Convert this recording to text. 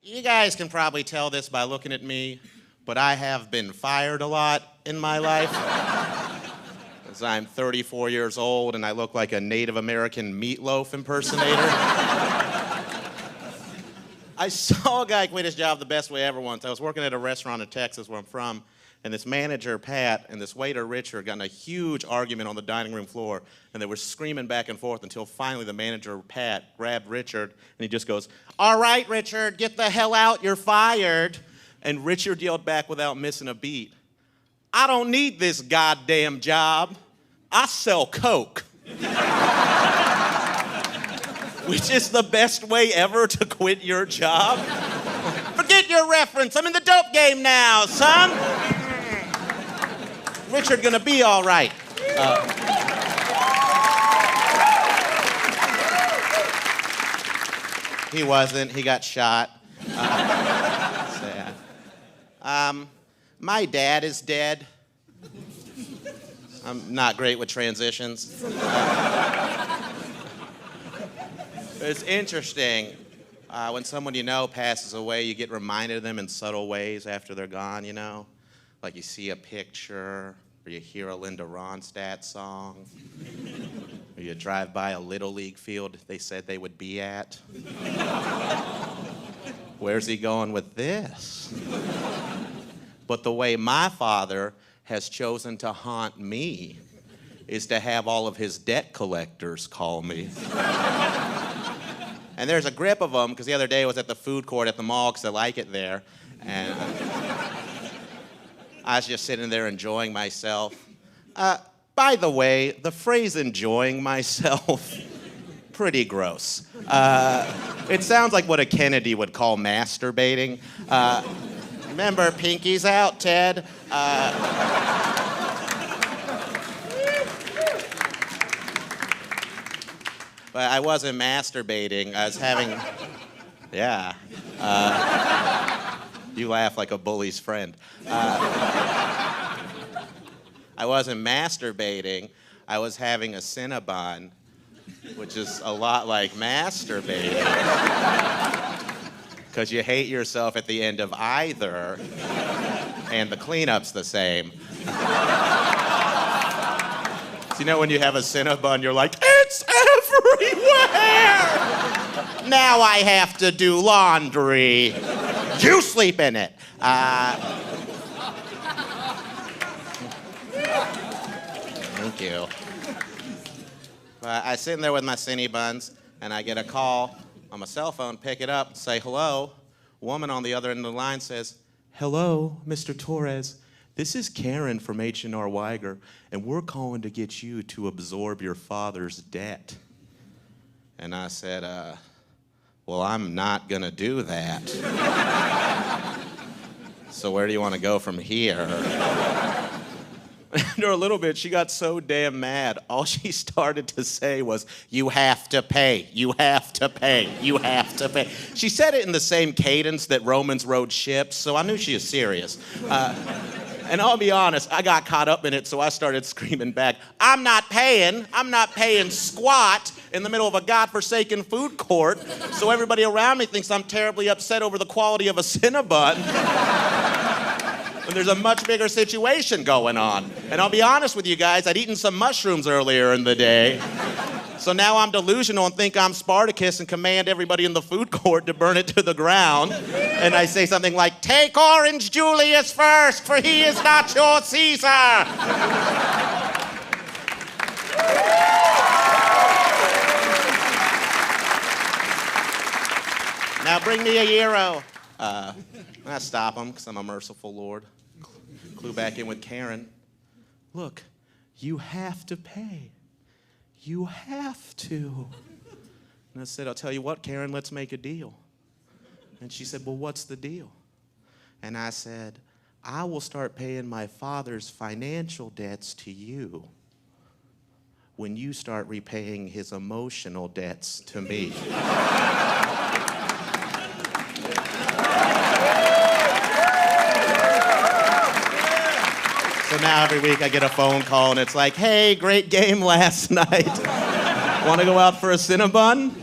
You guys can probably tell this by looking at me, but I have been fired a lot in my life. Because I'm 34 years old and I look like a Native American meatloaf impersonator. I saw a guy quit his job the best way ever once. I was working at a restaurant in Texas where I'm from, and this manager, Pat, and this waiter, Richard, got in a huge argument on the dining room floor, and they were screaming back and forth until finally the manager, Pat, grabbed Richard, and he just goes, "All right, Richard, get the hell out, you're fired." And Richard yelled back without missing a beat, "I don't need this goddamn job. I sell Coke." Which is the best way ever to quit your job. Forget your reference, I'm in the dope game now, son. Richard gonna be all right. He wasn't, he got shot. Sad. My dad is dead. I'm not great with transitions. It's interesting. When someone you know passes away, you get reminded of them in subtle ways after they're gone, you know? Like you see a picture, or you hear a Linda Ronstadt song, or you drive by a Little League field they said they would be at. Where's he going with this? But the way my father has chosen to haunt me is to have all of his debt collectors call me. And there's a grip of them, because the other day I was at the food court at the mall, because I like it there, and I was just sitting there enjoying myself. By the way, the phrase enjoying myself, pretty gross. It sounds like what a Kennedy would call masturbating. Remember, pinkies out, Ted. But I wasn't masturbating. I was having, yeah. You laugh like a bully's friend. I wasn't masturbating. I was having a Cinnabon, which is a lot like masturbating. Because you hate yourself at the end of either, and the cleanup's the same. So you know when you have a Cinnabon, you're like, it's everywhere! Now I have to do laundry. You sleep in it. Thank you. I was sitting there with my Cinnabons, and I get a call on my cell phone, pick it up, say hello. Woman on the other end of the line says, "Hello, Mr. Torres. This is Karen from H&R Weiger, and we're calling to get you to absorb your father's debt." And I said, well, I'm not gonna do that. So where do you want to go from here? After a little bit, she got so damn mad. All she started to say was, "You have to pay, you have to pay, you have to pay." She said it in the same cadence that Romans rode ships, so I knew she was serious. And I'll be honest, I got caught up in it, so I started screaming back, I'm not paying squat in the middle of a godforsaken food court, so everybody around me thinks I'm terribly upset over the quality of a Cinnabon. And there's a much bigger situation going on. And I'll be honest with you guys, I'd eaten some mushrooms earlier in the day. So now I'm delusional and think I'm Spartacus and command everybody in the food court to burn it to the ground. And I say something like, "Take Orange Julius first, for he is not your Caesar." Now bring me a gyro. I stop him, because I'm a merciful Lord. Clue back in with Karen. "Look, you have to pay. You have to." And I said, "I'll tell you what, Karen, let's make a deal." And she said, "Well, what's the deal?" And I said, "I will start paying my father's financial debts to you when you start repaying his emotional debts to me." So now every week I get a phone call and it's like, "Hey, great game last night. Want to go out for a Cinnabon?"